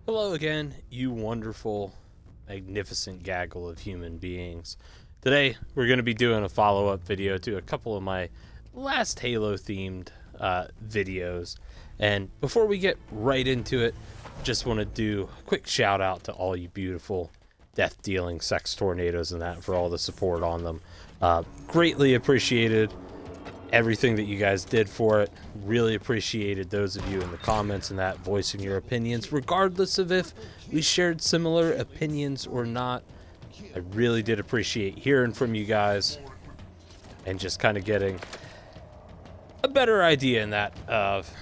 Hello again, you wonderful, magnificent gaggle of human beings. Today, we're going to be doing a follow-up video to a couple of my last Halo-themed videos. And before we get right into it, just want to do a quick shout-out to all you beautiful, death-dealing sex tornadoes and that for all the support on them. Greatly appreciated everything that you guys did for it. Really appreciated those of you in the comments and that voicing your opinions, regardless of if we shared similar opinions or not. I really did appreciate hearing from you guys and just kind of getting a better idea in that of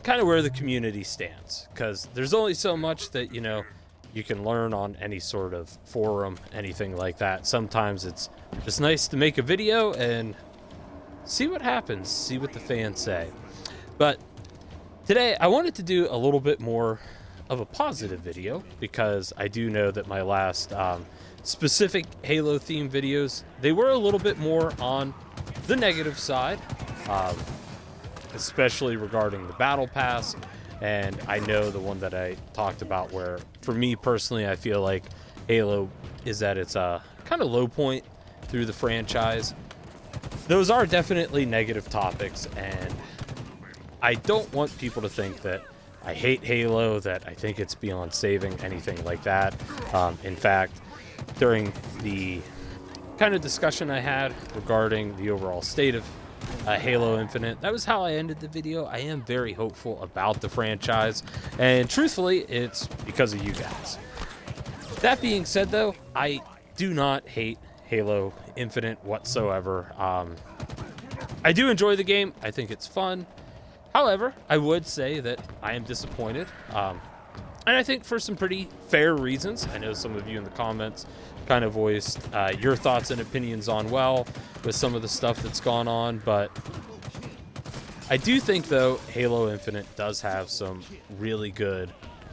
kind of where the community stands, because there's only so much that you can learn on any sort of forum, anything like that. Sometimes it's just nice to make a video and see what happens, see what the fans say. But today I wanted to do a little bit more of a positive video, because I do know that my last specific Halo themed videos, they were a little bit more on the negative side, especially regarding the battle pass. And I know the one that I talked about where, for me personally, I feel like Halo is at its kind of low point through the franchise. Those are definitely negative topics, and I don't want people to think that I hate Halo, that I think it's beyond saving, anything like that. In fact, during the kind of discussion I had regarding the overall state of Halo Infinite, that was how I ended the video. I am very hopeful about the franchise, and truthfully, it's because of you guys. That being said, though, I do not hate Halo Infinite whatsoever. I do enjoy the game. I think it's fun. However, I would say that I am disappointed. And I think for some pretty fair reasons. I know some of you in the comments kind of voiced your thoughts and opinions on with some of the stuff that's gone on. But I do think, though, Halo Infinite does have some really good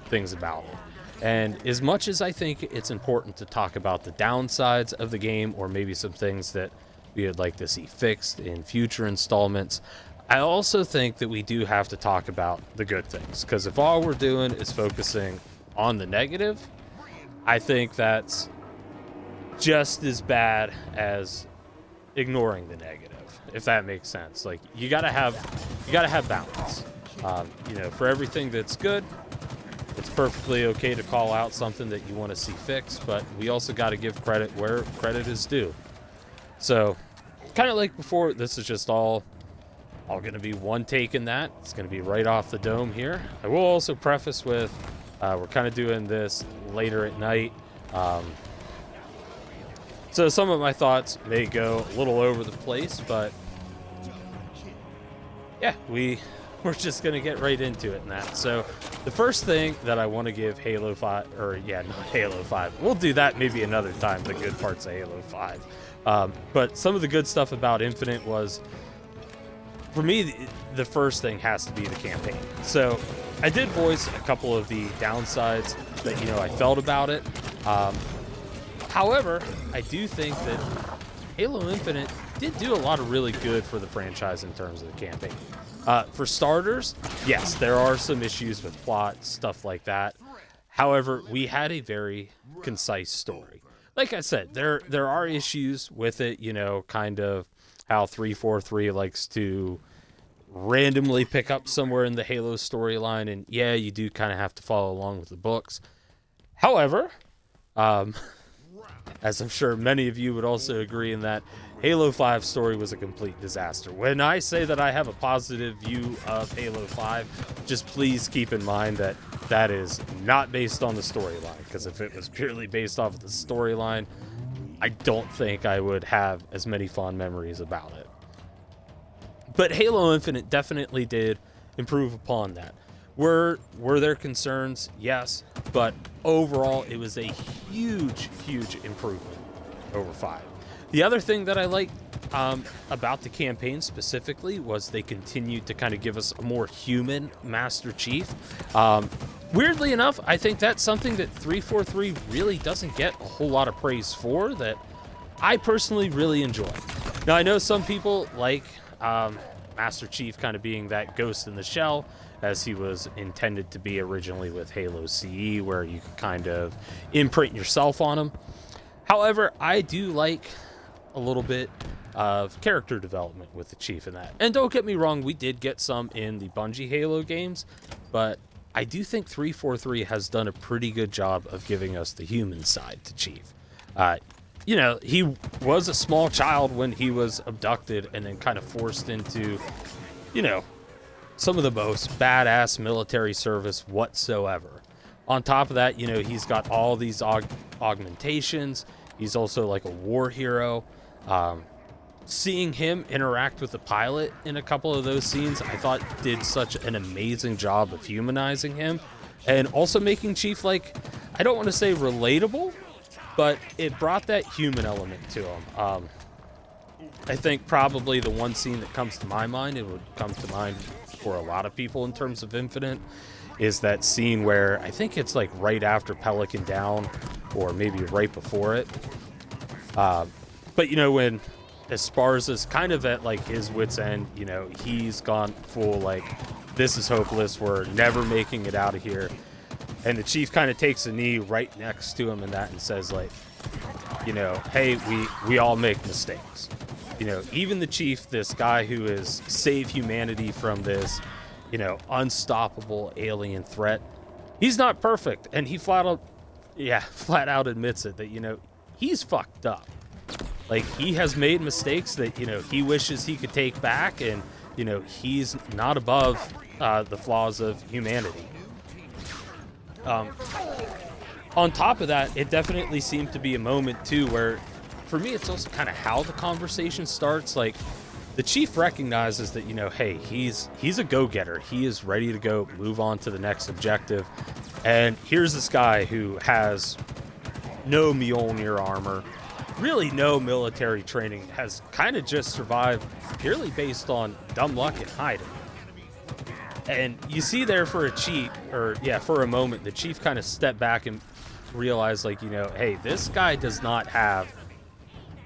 things about it. And as much as I think it's important to talk about the downsides of the game, or maybe some things that we would like to see fixed in future installments, I also think that we do have to talk about the good things. Because if all we're doing is focusing on the negative, I think that's just as bad as ignoring the negative, if that makes sense. Like, you gotta have balance. For everything that's good, it's perfectly okay to call out something that you want to see fixed, but we also got to give credit where credit is due. So, kind of like before, this is just all going to be one take in that. It's going to be right off the dome here. I will also preface with, we're kind of doing this later at night. So some of my thoughts may go a little over the place, but yeah, we're just going to get right into it in that. So the first thing that I want to give Halo 5, not Halo 5. We'll do that maybe another time, the good parts of Halo 5. But some of the good stuff about Infinite was, for me, the first thing has to be the campaign. So I did voice a couple of the downsides that, I felt about it. However, I do think that Halo Infinite did do a lot of really good for the franchise in terms of the campaign. For starters, yes, there are some issues with plot, stuff like that. However, we had a very concise story. Like I said, there are issues with it, kind of how 343 likes to randomly pick up somewhere in the Halo storyline, and yeah, you do kind of have to follow along with the books. However, as I'm sure many of you would also agree in that, Halo 5 story was a complete disaster. When I say that I have a positive view of Halo 5, just please keep in mind that that is not based on the storyline, because if it was purely based off of the storyline, I don't think I would have as many fond memories about it. But Halo Infinite definitely did improve upon that. Were there concerns? Yes, but overall it was a huge improvement over 5. The other thing that I liked about the campaign specifically was they continued to kind of give us a more human Master Chief. Weirdly enough, I think that's something that 343 really doesn't get a whole lot of praise for, that I personally really enjoy. Now, I know some people like Master Chief kind of being that ghost in the shell, as he was intended to be originally with Halo CE, where you could kind of imprint yourself on him. However, I do like a little bit of character development with the Chief in that. And don't get me wrong, we did get some in the Bungie Halo games, but I do think 343 has done a pretty good job of giving us the human side to Chief. You know, he was a small child when he was abducted and then kind of forced into, you know, some of the most badass military service whatsoever. On top of that, you know, he's got all these augmentations. He's also like a war hero. Seeing him interact with the pilot in a couple of those scenes, I thought did such an amazing job of humanizing him and also making Chief, like, I don't want to say relatable, but it brought that human element to him. I think probably the one scene that comes to my mind, it would come to mind for a lot of people in terms of Infinite, is that scene where I think it's like right after Pelican Down or maybe right before it. But, you know, when Esparza's kind of at like his wit's end, you know, he's gone full like, this is hopeless, we're never making it out of here. And the Chief kind of takes a knee right next to him and that and says, like, you know, hey, we all make mistakes. You know, even the Chief, this guy who is save humanity from this, you know, unstoppable alien threat, he's not perfect. And he flat out admits it, that, you know, he's fucked up. Like, he has made mistakes that, you know, he wishes he could take back, and, you know, he's not above the flaws of humanity. On top of that, it definitely seemed to be a moment too where, for me, it's also kind of how the conversation starts. Like, the Chief recognizes that, you know, hey, he's a go-getter. He is ready to go move on to the next objective. And here's this guy who has no Mjolnir armor, really no military training, has kind of just survived purely based on dumb luck and hiding. And you see there for a moment, the Chief kind of stepped back and realized, like, you know, hey, this guy does not have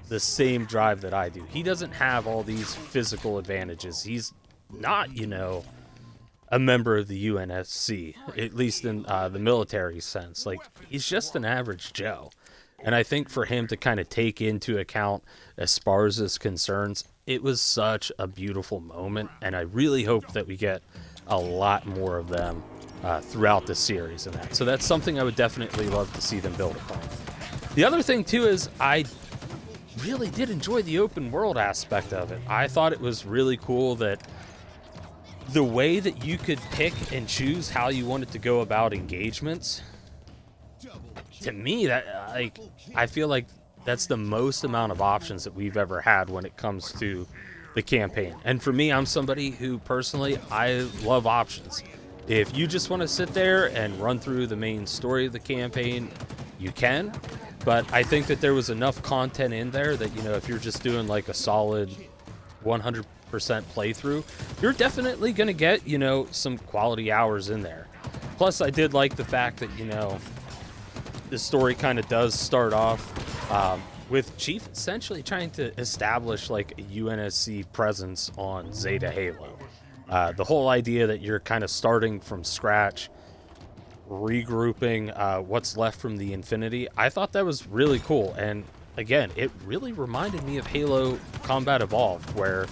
the same drive that I do. He doesn't have all these physical advantages. He's not, you know, a member of the UNSC, at least in the military sense. Like, he's just an average Joe. And I think for him to kind of take into account Esparza's concerns, it was such a beautiful moment. And I really hope that we get a lot more of them throughout the series and that. So that's something I would definitely love to see them build upon. The other thing too is I really did enjoy the open world aspect of it. I thought it was really cool that the way that you could pick and choose how you wanted to go about engagements, to me, that, like, I feel like that's the most amount of options that we've ever had when it comes to the campaign. And for me, I'm somebody who personally, I love options. If you just want to sit there and run through the main story of the campaign, you can. But I think that there was enough content in there that, you know, if you're just doing like a solid 100% playthrough, you're definitely going to get, you know, some quality hours in there. Plus, I did like the fact that, you know, the story kind of does start off with Chief essentially trying to establish like a UNSC presence on Zeta Halo. The whole idea that you're kind of starting from scratch, regrouping what's left from the Infinity, I thought that was really cool. And again, it really reminded me of Halo Combat Evolved, where,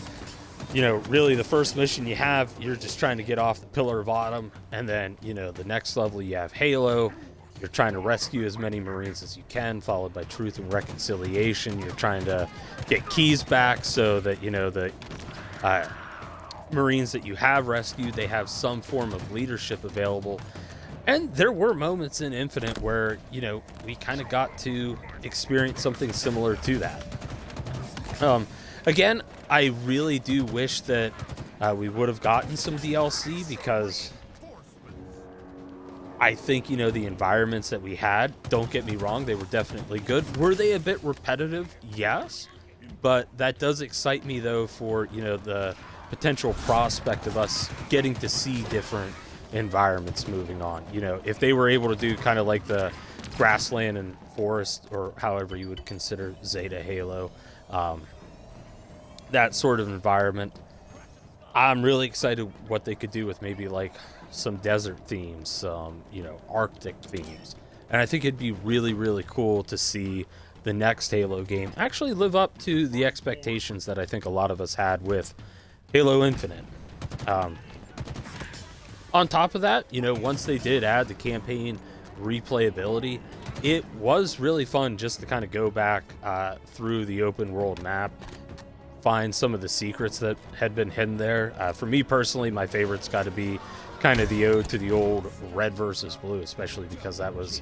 you know, really the first mission you have, you're just trying to get off the Pillar of Autumn, and then, you know, the next level you have Halo. You're trying to rescue as many Marines as you can, followed by Truth and Reconciliation. You're trying to get keys back so that, you know, the Marines that you have rescued, they have some form of leadership available. And there were moments in Infinite where, you know, we kind of got to experience something similar to that. Again, I really do wish that we would have gotten some DLC, because I think, you know, the environments that we had, don't get me wrong, they were definitely good. Were they a bit repetitive? Yes. But that does excite me, though, for, you know, the potential prospect of us getting to see different environments moving on. You know, if they were able to do kind of like the grassland and forest, or however you would consider Zeta Halo, that sort of environment, I'm really excited what they could do with maybe like some desert themes, some, you know, Arctic themes. And I think it'd be really, really cool to see the next Halo game actually live up to the expectations that I think a lot of us had with Halo Infinite. Um, on top of that, you know, once they did add the campaign replayability, it was really fun just to kind of go back through the open world map, find some of the secrets that had been hidden there. For me personally, my favorite's got to be kind of the ode to the old red versus blue, especially because that was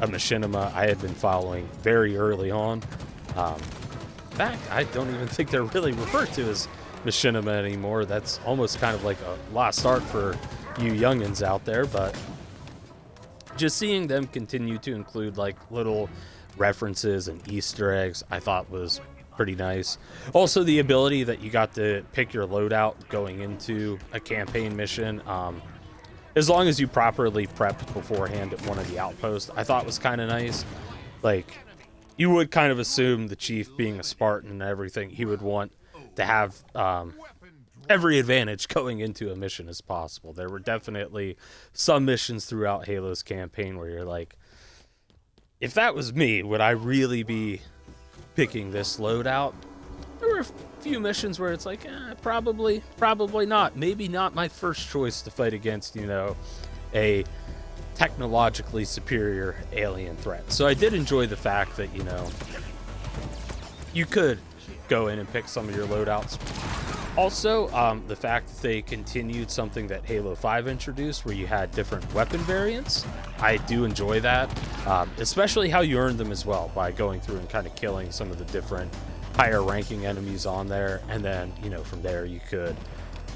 a machinima I had been following very early on. In fact, I don't even think they're really referred to as machinima anymore. That's almost kind of like a lost art for you youngins out there, but just seeing them continue to include like little references and Easter eggs, I thought was pretty nice. Also, the ability that you got to pick your loadout going into a campaign mission, as long as you properly prepped beforehand at one of the outposts, I thought was kind of nice. Like, you would kind of assume the chief, being a Spartan and everything, he would want to have every advantage going into a mission as possible. There were definitely some missions throughout Halo's campaign where you're like, if that was me, would I really be picking this loadout? There were a few missions where it's like, probably not. Maybe not my first choice to fight against, you know, a technologically superior alien threat. So I did enjoy the fact that, you know, you could go in and pick some of your loadouts. Also, the fact that they continued something that Halo 5 introduced, where you had different weapon variants. I do enjoy that, especially how you earned them as well, by going through and kind of killing some of the different higher ranking enemies on there. And then, you know, from there you could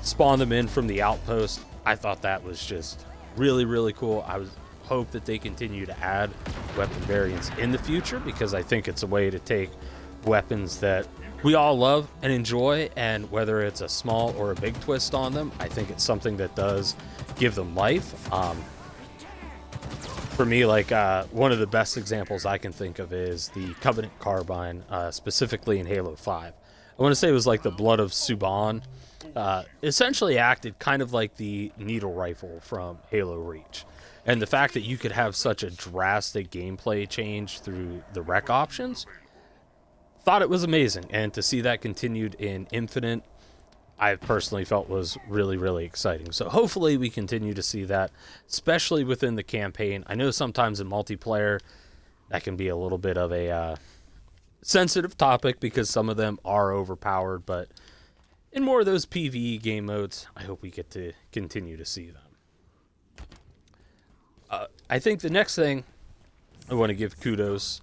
spawn them in from the outpost. I thought that was just really, really cool. I hope that they continue to add weapon variants in the future, because I think it's a way to take weapons that we all love and enjoy, and whether it's a small or a big twist on them, I think it's something that does give them life. For me, like one of the best examples I can think of is the Covenant Carbine, specifically in Halo 5. I want to say it was like the Blood of Suban. Essentially acted kind of like the needle rifle from Halo Reach. And the fact that you could have such a drastic gameplay change through the rec options, thought it was amazing. And to see that continued in Infinite, I personally felt was really, really exciting. So hopefully we continue to see that, especially within the campaign. I know sometimes in multiplayer, that can be a little bit of a sensitive topic because some of them are overpowered, but in more of those PvE game modes, I hope we get to continue to see them. I think the next thing I want to give kudos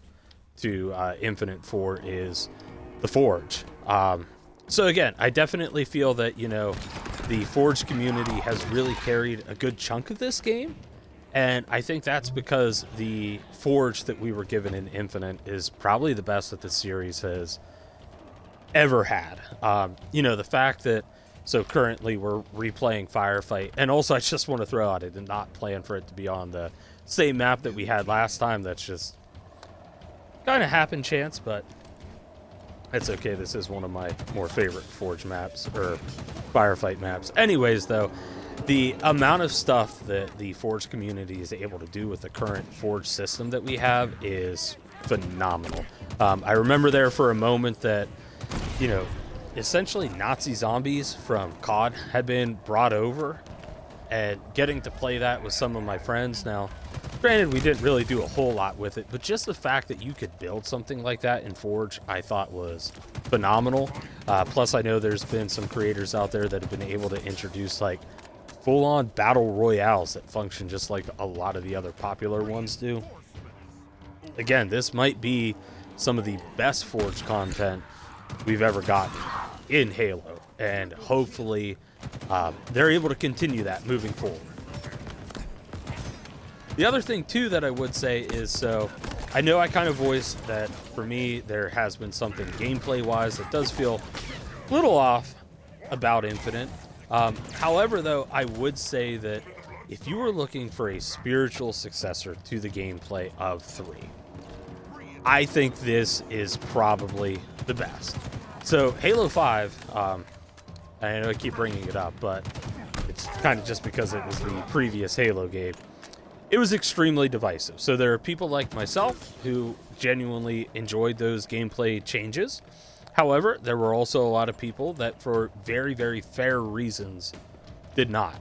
to Infinite for is the Forge. So again, I definitely feel that, you know, the Forge community has really carried a good chunk of this game. And I think that's because the Forge that we were given in Infinite is probably the best that the series has ever had. You know, the fact that, so currently we're replaying Firefight, and also I just want to throw out, I did not plan for it to be on the same map that we had last time. That's just kind of happen chance, but it's okay. This is one of my more favorite Forge maps, or Firefight maps. Anyways, though, the amount of stuff that the Forge community is able to do with the current Forge system that we have is phenomenal. I remember there for a moment that, you know, essentially Nazi zombies from COD had been brought over, and getting to play that with some of my friends. Now, granted, we didn't really do a whole lot with it, but just the fact that you could build something like that in Forge, I thought was phenomenal. Plus, I know there's been some creators out there that have been able to introduce like full-on battle royales that function just like a lot of the other popular ones do. Again, this might be some of the best Forge content we've ever gotten in Halo, and hopefully they're able to continue that moving forward. The other thing too that I would say is, so I know I kind of voiced that for me there has been something gameplay wise that does feel a little off about Infinite. However, though, I would say that if you were looking for a spiritual successor to the gameplay of 3, I think this is probably the best. So Halo 5, I know I keep bringing it up, but it's kind of just because it was the previous Halo game. It was extremely divisive. So there are people like myself who genuinely enjoyed those gameplay changes. However, there were also a lot of people that, for very, very fair reasons, did not.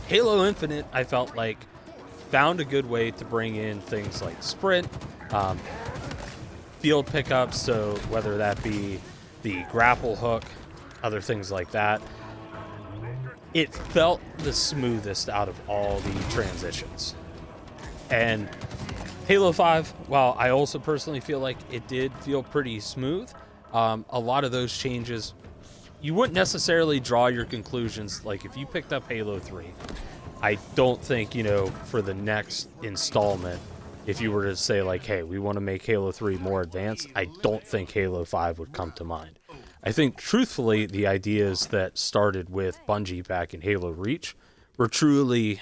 Halo Infinite, I felt like, found a good way to bring in things like sprint, field pickups, so whether that be the grapple hook, other things like that. It felt the smoothest out of all the transitions. And Halo 5, while I also personally feel like it did feel pretty smooth, a lot of those changes, you wouldn't necessarily draw your conclusions. Like if you picked up Halo 3, I don't think, for the next installment, if you were to say like, hey, we want to make Halo 3 more advanced, I don't think Halo 5 would come to mind. I think, truthfully, the ideas that started with Bungie back in Halo Reach were truly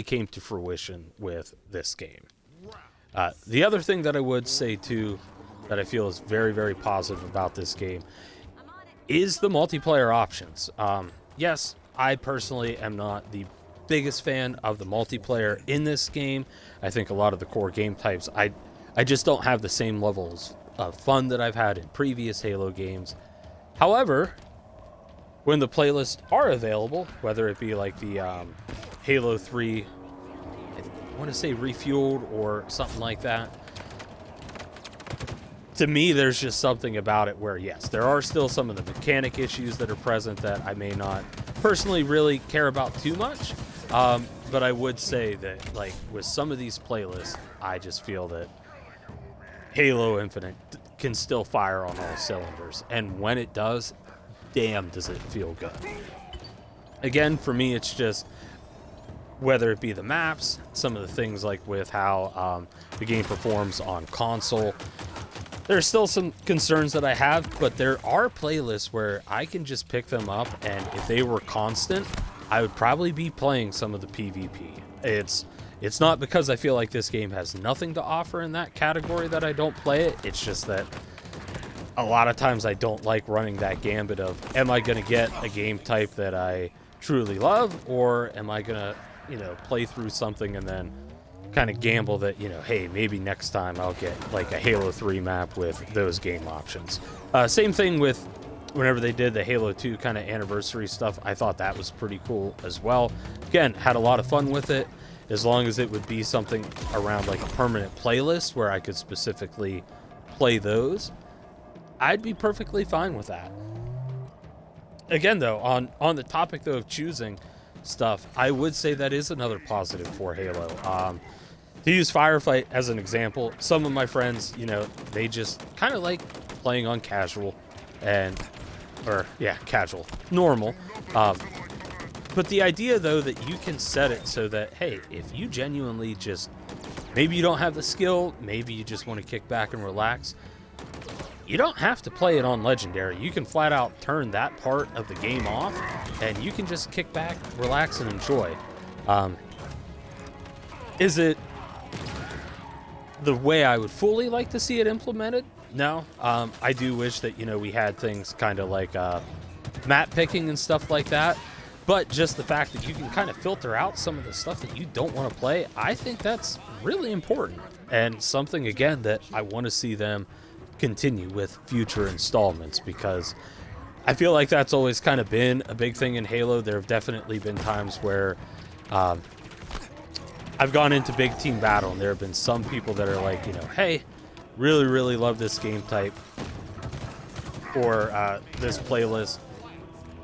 came to fruition with this game. The other thing that I would say, too, that I feel is very, very positive about this game is the multiplayer options. Yes, I personally am not the biggest fan of the multiplayer in this game. I think a lot of the core game types, I just don't have the same levels of fun that I've had in previous Halo games. However, when the playlists are available, whether it be like the Halo 3, I want to say refueled or something like that, to me, there's just something about it where, yes, there are still some of the mechanic issues that are present that I may not personally really care about too much. But I would say that, like, with some of these playlists, I just feel that Halo Infinite can still fire on all cylinders. And when it does, damn, does it feel good. Again, for me, it's just, whether it be the maps, some of the things like with how the game performs on console. There's still some concerns that I have, but there are playlists where I can just pick them up, and if they were constant, I would probably be playing some of the PvP. It's not because I feel like this game has nothing to offer in that category that I don't play it. It's just that a lot of times I don't like running that gambit of, am I going to get a game type that I truly love, or am I going to, play through something and then kind of gamble that, hey, maybe next time I'll get like a Halo 3 map with those game options. Same thing with whenever they did the Halo 2 kind of anniversary stuff. I thought that was pretty cool as well. Again, had a lot of fun with it, as long as it would be something around like a permanent playlist where I could specifically play those. I'd be perfectly fine with that. Again, though, on the topic though of choosing stuff, I would say that is another positive for Halo. To use Firefight as an example, some of my friends, they just kind of like playing on casual casual, normal. But the idea, though, that you can set it so that, hey, if you genuinely just, maybe you don't have the skill, maybe you just want to kick back and relax, you don't have to play it on Legendary. You can flat out turn that part of the game off, and you can just kick back, relax, and enjoy. Is it the way I would fully like to see it implemented? No. I do wish that, we had things kind of like map picking and stuff like that. But just the fact that you can kind of filter out some of the stuff that you don't want to play, I think that's really important. And something, again, that I want to see them continue with future installments, because I feel like that's always kind of been a big thing in Halo. There have definitely been times where I've gone into big team battle, and there have been some people that are like, hey, really, really love this game type or this playlist,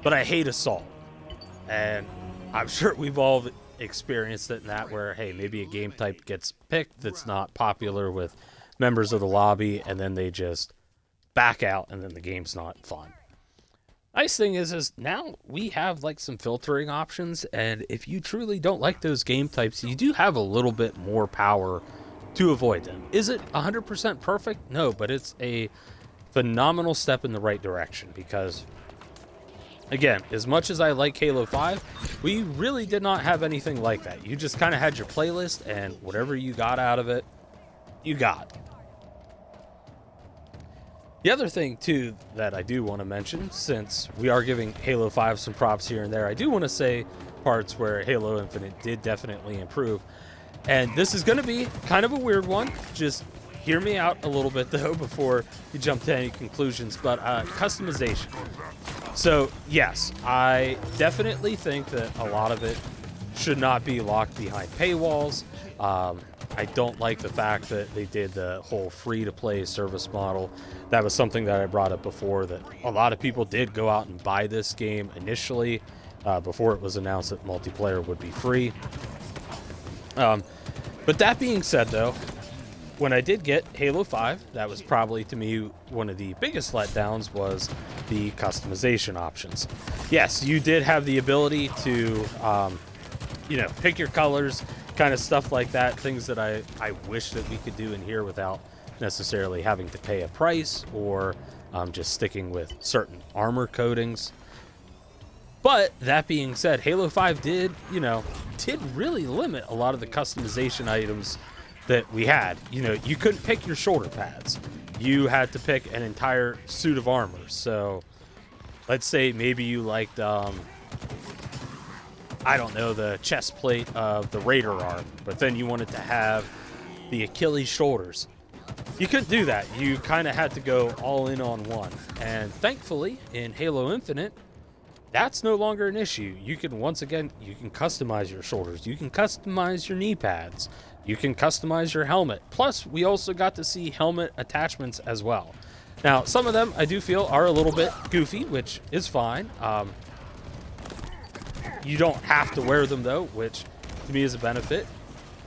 but I hate Assault. And I'm sure we've all experienced it in that, where, hey, maybe a game type gets picked that's not popular with members of the lobby, and then they just back out, and then the game's not fun. Nice thing is now we have like some filtering options, and if you truly don't like those game types, you do have a little bit more power to avoid them. Is it 100% perfect? No, but it's a phenomenal step in the right direction, because again, as much as I like Halo 5, we really did not have anything like that. You just kind of had your playlist, and whatever you got out of it, you got. The other thing too that I do want to mention, since we are giving Halo 5 some props here and there, I do want to say parts where Halo Infinite did definitely improve. And this is going to be kind of a weird one. Just hear me out a little bit though before you jump to any conclusions. But customization. So yes, I definitely think that a lot of it should not be locked behind paywalls. I don't like the fact that they did the whole free-to-play service model. That was something that I brought up before, that a lot of people did go out and buy this game initially before it was announced that multiplayer would be free. But that being said, though, when I did get Halo 5, that was probably, to me, one of the biggest letdowns was the customization options. Yes, you did have the ability to, pick your colors, kind of stuff like that, things that I wish that we could do in here without necessarily having to pay a price or just sticking with certain armor coatings. But that being said, Halo 5 did really limit a lot of the customization items that we had. You couldn't pick your shoulder pads. You had to pick an entire suit of armor. So let's say maybe you liked, I don't know, the chest plate of the Raider arm, but then you wanted to have the Achilles shoulders. You couldn't do that. You kind of had to go all in on one. And thankfully, in Halo Infinite, that's no longer an issue. You can, once again, you can customize your shoulders. You can customize your knee pads. You can customize your helmet. Plus, we also got to see helmet attachments as well. Now, some of them I do feel are a little bit goofy, which is fine. You don't have to wear them, though, which to me is a benefit.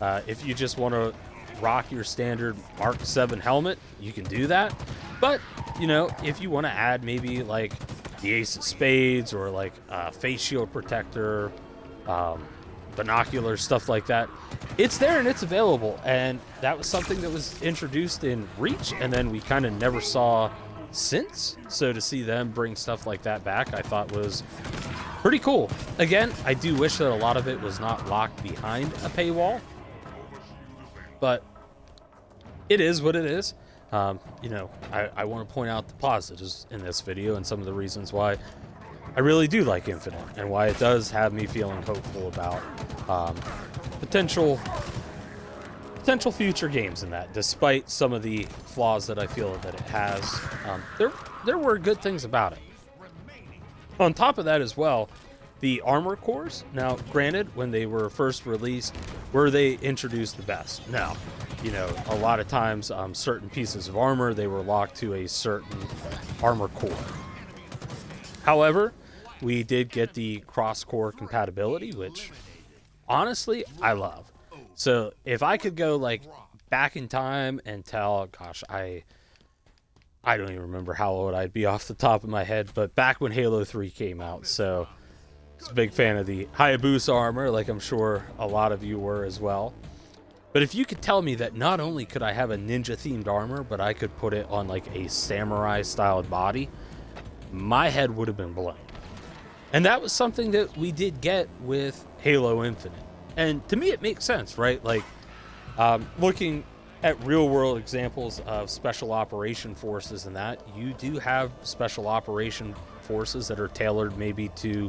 If you just want to rock your standard Mark 7 helmet, you can do that. But, if you want to add maybe like the Ace of Spades or like face shield protector, binoculars, stuff like that, it's there and it's available. And that was something that was introduced in Reach, and then we kind of never saw since. So to see them bring stuff like that back, I thought was pretty cool. Again, I do wish that a lot of it was not locked behind a paywall, but it is what it is. I want to point out the positives in this video and some of the reasons why I really do like Infinite and why it does have me feeling hopeful about potential future games in that, despite some of the flaws that I feel that it has. There were good things about it. On top of that as well, the armor cores. Now, granted, when they were first released, were they introduced the best? No. A lot of times, certain pieces of armor, they were locked to a certain armor core. However, we did get the cross-core compatibility, which, honestly, I love. So, if I could go, back in time and tell, gosh, I don't even remember how old I'd be off the top of my head, but back when Halo 3 came out, so I was a big fan of the Hayabusa armor, like I'm sure a lot of you were as well. But if you could tell me that not only could I have a ninja-themed armor, but I could put it on a samurai-styled body, my head would have been blown. And that was something that we did get with Halo Infinite. And to me, it makes sense, right? Looking at real-world examples of special operation forces and that, you do have special operation forces that are tailored maybe to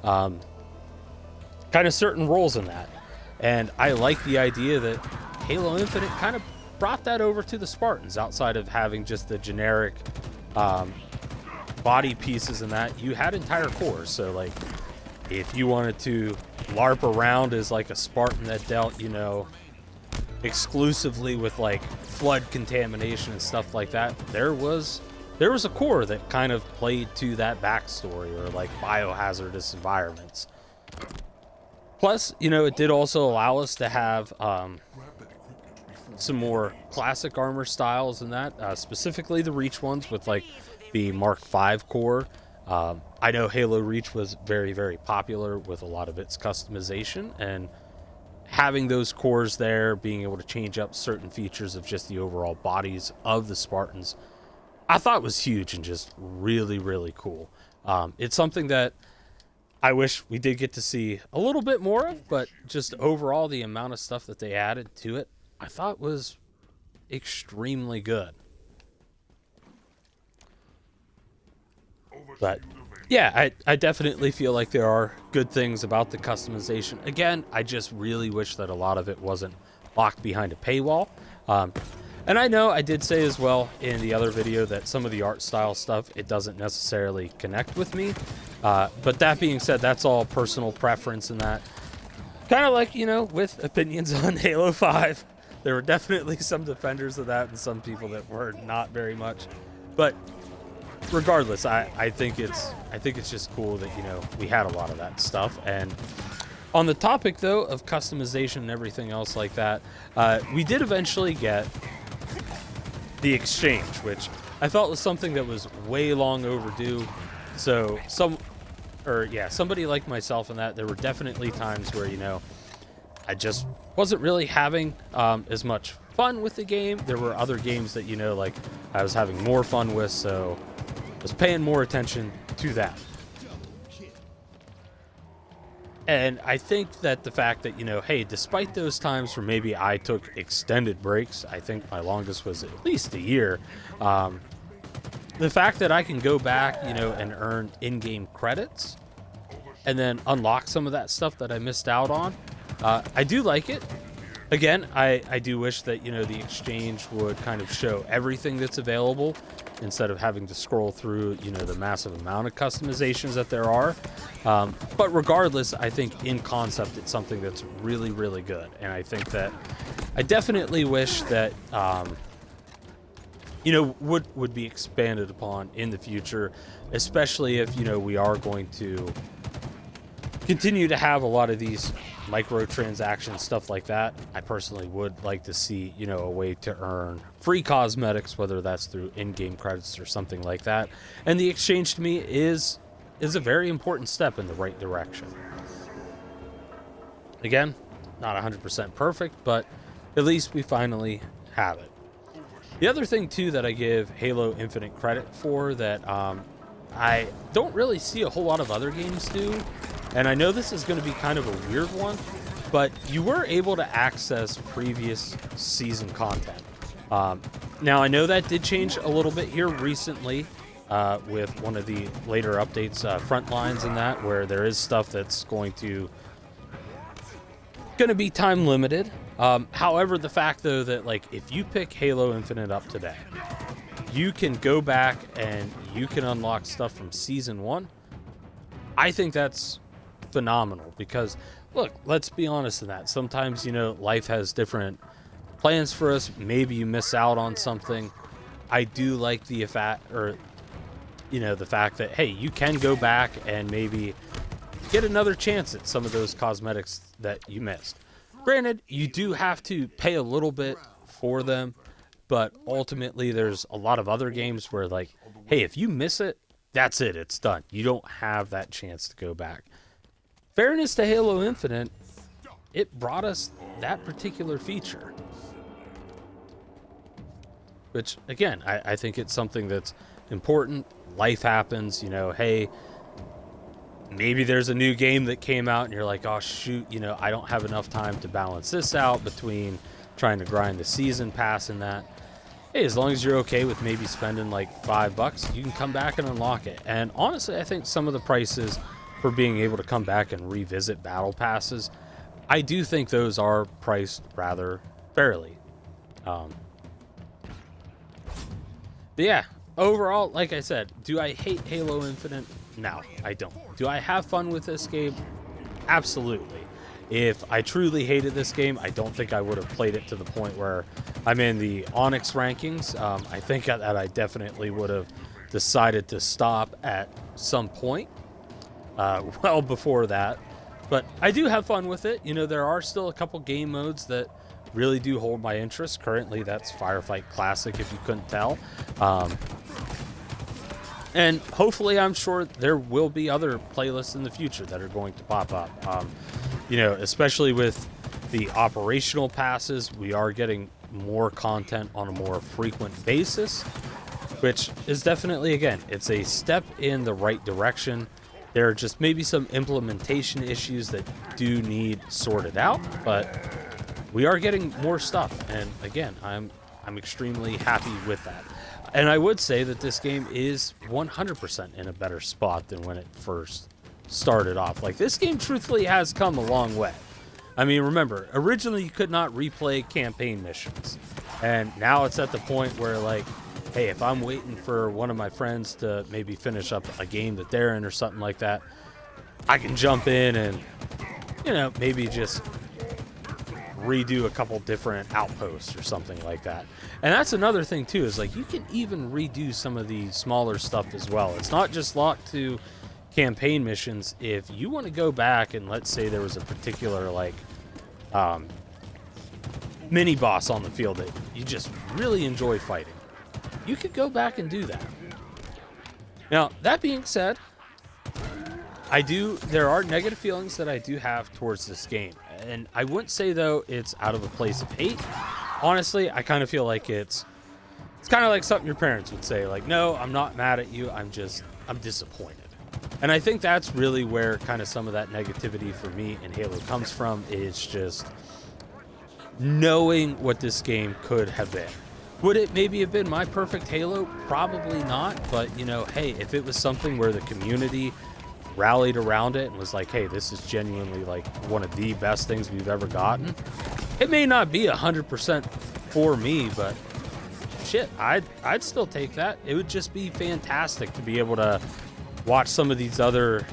kind of certain roles in that. And I like the idea that Halo Infinite kind of brought that over to the Spartans, outside of having just the generic body pieces and that. You had entire cores, so if you wanted to LARP around as a Spartan that dealt, exclusively with flood contamination and stuff like that, there was a core that kind of played to that backstory, or biohazardous environments. Plus, it did also allow us to have some more classic armor styles in that, specifically the Reach ones with the Mark V core. I know Halo Reach was very, very popular with a lot of its customization, and having those cores there, being able to change up certain features of just the overall bodies of the Spartans, I thought was huge and just really, really cool. It's something that I wish we did get to see a little bit more of, but just overall, the amount of stuff that they added to it, I thought was extremely good. But yeah, I definitely feel like there are good things about the customization. Again, I just really wish that a lot of it wasn't locked behind a paywall. And I know I did say as well in the other video that some of the art style stuff, it doesn't necessarily connect with me. But that being said, that's all personal preference in that. Kind of like, you know, with opinions on Halo 5, there were definitely some defenders of that and some people that were not very much. But regardless, I think it's just cool that, you know, we had a lot of that stuff. And on the topic though of customization and everything else like that, we did eventually get the exchange, which I felt was something that was way long overdue. So somebody like myself in that, there were definitely times where, you know, I just wasn't really having as much fun with the game. There were other games that, you know, like I was having more fun with, so I was paying more attention to that. And I think that the fact that, you know, hey, despite those times where maybe I took extended breaks, I think my longest was at least a year, the fact that I can go back, you know, and earn in-game credits and then unlock some of that stuff that I missed out on, I do like it. Again, I do wish that, you know, the exchange would kind of show everything that's available instead of having to scroll through, you know, the massive amount of customizations that there are. But regardless, I think in concept, it's something that's really, really good. And I think that I definitely wish that, you know, would be expanded upon in the future, especially if, you know, we are going to continue to have a lot of these microtransactions, stuff like that. I personally would like to see, you know, a way to earn free cosmetics, whether that's through in-game credits or something like that. And the exchange to me is a very important step in the right direction. Again, not 100% perfect, but at least we finally have it. The other thing too that I give Halo Infinite credit for that I don't really see a whole lot of other games do, and I know this is going to be kind of a weird one, but you were able to access previous season content. Now, I know that did change a little bit here recently with one of the later updates, Frontlines and that, where there is stuff that's going to be time limited. However, the fact though that, like, if you pick Halo Infinite up today, you can go back and you can unlock stuff from season 1. I think that's phenomenal because, look, let's be honest in that. Sometimes, you know, life has different plans for us. Maybe you miss out on something. I do like the fact that, hey, you can go back and maybe get another chance at some of those cosmetics that you missed. Granted, you do have to pay a little bit for them, but ultimately there's a lot of other games where, like, hey, if you miss it, that's it, it's done. You don't have that chance to go back. Fairness to Halo Infinite, it brought us that particular feature. Which, again, I think it's something that's important. Life happens, you know, hey, maybe there's a new game that came out and you're like, oh shoot, you know, I don't have enough time to balance this out between trying to grind the season pass and that. Hey, as long as you're okay with maybe spending like $5, you can come back and unlock it. And honestly, I think some of the prices for being able to come back and revisit battle passes, I do think those are priced rather fairly. But yeah, overall, like I said, do I hate Halo Infinite? No, I don't. Do I have fun with this game? Absolutely. If I truly hated this game, I don't think I would have played it to the point where I'm in the Onyx rankings. I think that I definitely would have decided to stop at some point, well before that. But I do have fun with it. You know, there are still a couple game modes that really do hold my interest. Currently, that's Firefight Classic, if you couldn't tell. And hopefully, I'm sure there will be other playlists in the future that are going to pop up. You know, especially with the operational passes, we are getting more content on a more frequent basis, which is definitely, again, it's a step in the right direction. There are just maybe some implementation issues that do need sorted out, but we are getting more stuff. And again, I'm extremely happy with that. And I would say that this game is 100% in a better spot than when it first started off. Like, this game truthfully has come a long way. I mean, remember, originally you could not replay campaign missions. And now it's at the point where, like, hey, if I'm waiting for one of my friends to maybe finish up a game that they're in or something like that, I can jump in and, you know, maybe just redo a couple different outposts or something like that. And that's another thing too, is like you can even redo some of the smaller stuff as well. It's not just locked to campaign missions. If you want to go back and let's say there was a particular like mini boss on the field that you just really enjoy fighting, you could go back and do that. Now, that being said, there are negative feelings that I do have towards this game. And I wouldn't say, though, it's out of a place of hate. Honestly, I kind of feel like it's kind of like something your parents would say. Like, no, I'm not mad at you. I'm disappointed. And I think that's really where kind of some of that negativity for me in Halo comes from, is just knowing what this game could have been. Would it maybe have been my perfect Halo? Probably not. But, you know, hey, if it was something where the community rallied around it and was like, hey, this is genuinely like one of the best things we've ever gotten, it may not be 100% for me, but shit, I'd still take that. It would just be fantastic to be able to watch some of these other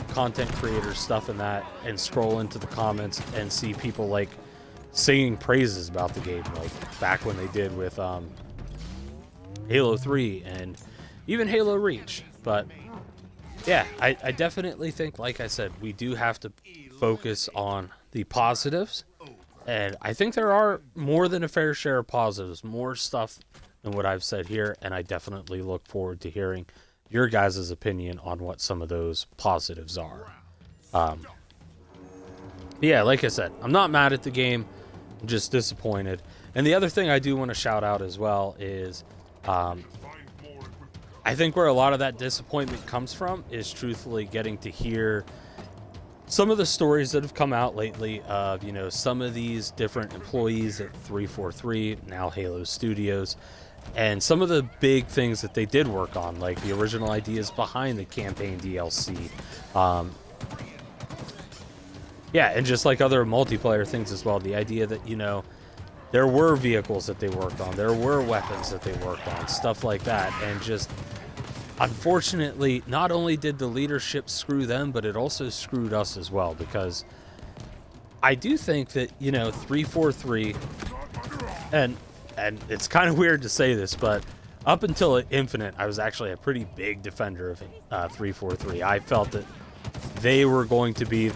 content creators stuff in that and scroll into the comments and see people like singing praises about the game, like back when they did with Halo 3 and even Halo Reach. But yeah, I definitely think, like I said, we do have to focus on the positives. And I think there are more than a fair share of positives, more stuff than what I've said here. And I definitely look forward to hearing your guys' opinion on what some of those positives are. Yeah, like I said, I'm not mad at the game. I'm just disappointed. And the other thing I do want to shout out as well is I think where a lot of that disappointment comes from is truthfully getting to hear some of the stories that have come out lately of, you know, some of these different employees at 343, now Halo Studios, and some of the big things that they did work on, like the original ideas behind the campaign DLC. Yeah, and just like other multiplayer things as well, the idea that, you know, there were vehicles that they worked on, there were weapons that they worked on, stuff like that, and just unfortunately, not only did the leadership screw them, but it also screwed us as well, because I do think that, you know, 343, and it's kind of weird to say this, but up until Infinite, I was actually a pretty big defender of 343. I felt that they were going to be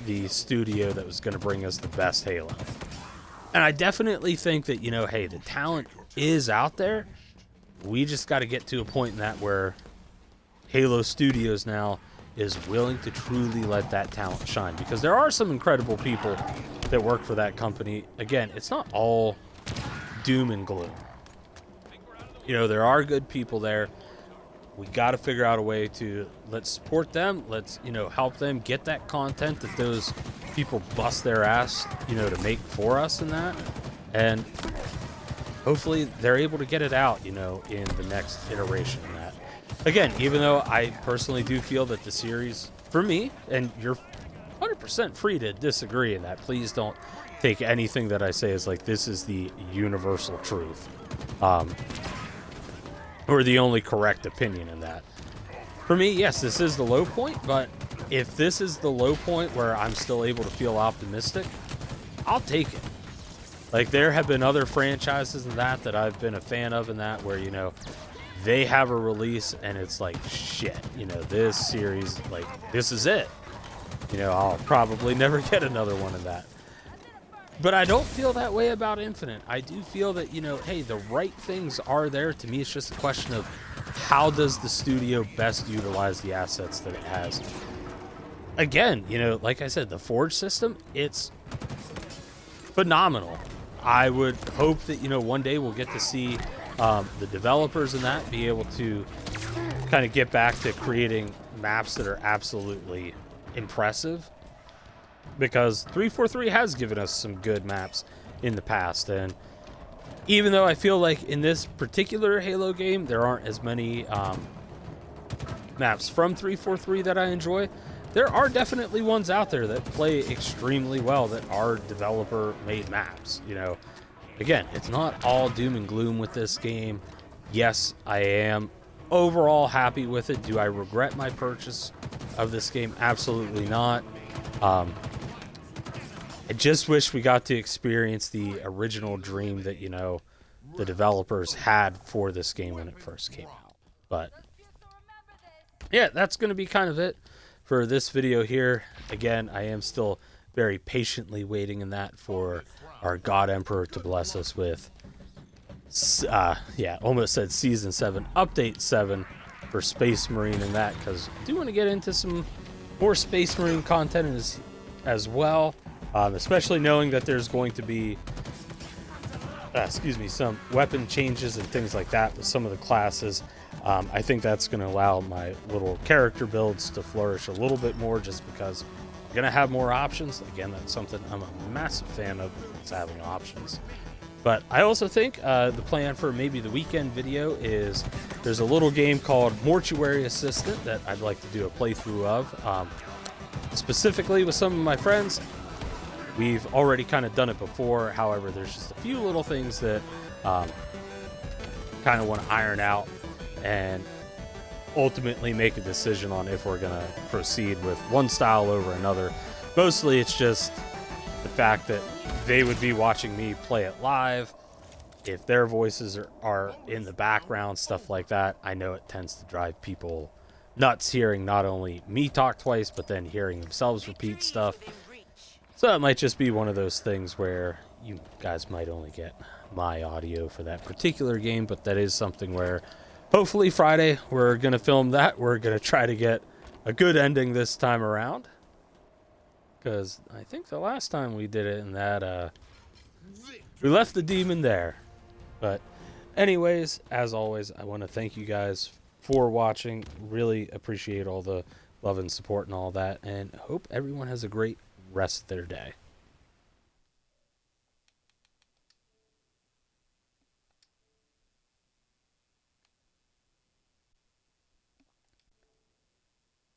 the studio that was going to bring us the best Halo. And I definitely think that, you know, hey, the talent is out there. We just got to get to a point in that where Halo Studios now is willing to truly let that talent shine, because there are some incredible people that work for that company. Again, it's not all doom and gloom. You know, there are good people there. We got to figure out a way to let's support them. Let's, you know, help them get that content that those people bust their ass, you know, to make for us and that. And hopefully they're able to get it out, you know, in the next iteration of that. Again, even though I personally do feel that the series, for me, and you're 100% free to disagree in that, please don't take anything that I say as like this is the universal truth. Or the only correct opinion in that. For me, yes, this is the low point, but if this is the low point where I'm still able to feel optimistic, I'll take it. Like, there have been other franchises in that I've been a fan of in that where, you know, they have a release and it's like, shit, you know, this series, like, this is it. You know, I'll probably never get another one of that. But I don't feel that way about Infinite. I do feel that, you know, hey, the right things are there. To me, it's just a question of how does the studio best utilize the assets that it has. Again, you know, like I said, the Forge system, it's phenomenal. I would hope that, you know, one day we'll get to see the developers in that be able to kind of get back to creating maps that are absolutely impressive. Because 343 has given us some good maps in the past, and even though I feel like in this particular Halo game, there aren't as many maps from 343 that I enjoy, there are definitely ones out there that play extremely well that are developer-made maps. You know, again, it's not all doom and gloom with this game. Yes, I am overall happy with it. Do I regret my purchase of this game? Absolutely not. I just wish we got to experience the original dream that, you know, the developers had for this game when it first came out. But yeah, that's going to be kind of it for this video here. Again, I am still very patiently waiting in that for our God Emperor to bless us with, yeah, almost said Season 7, Update 7 for Space Marine and that, because I do want to get into some more Space Marine content as well, especially knowing that there's going to be, some weapon changes and things like that with some of the classes. I think that's going to allow my little character builds to flourish a little bit more, just because I'm going to have more options. Again, that's something I'm a massive fan of, is having options. But I also think the plan for maybe the weekend video is there's a little game called Mortuary Assistant that I'd like to do a playthrough of, specifically with some of my friends. We've already kind of done it before. However, there's just a few little things that kind of want to iron out and ultimately make a decision on if we're going to proceed with one style over another. Mostly it's just the fact that they would be watching me play it live. If their voices are in the background, stuff like that, I know it tends to drive people nuts hearing not only me talk twice, but then hearing themselves repeat stuff. So it might just be one of those things where you guys might only get my audio for that particular game, but that is something where hopefully Friday we're going to film that. We're going to try to get a good ending this time around, because I think the last time we did it in that, we left the demon there. But anyways, as always, I want to thank you guys for watching. Really appreciate all the love and support and all that, and hope everyone has a great rest of their day.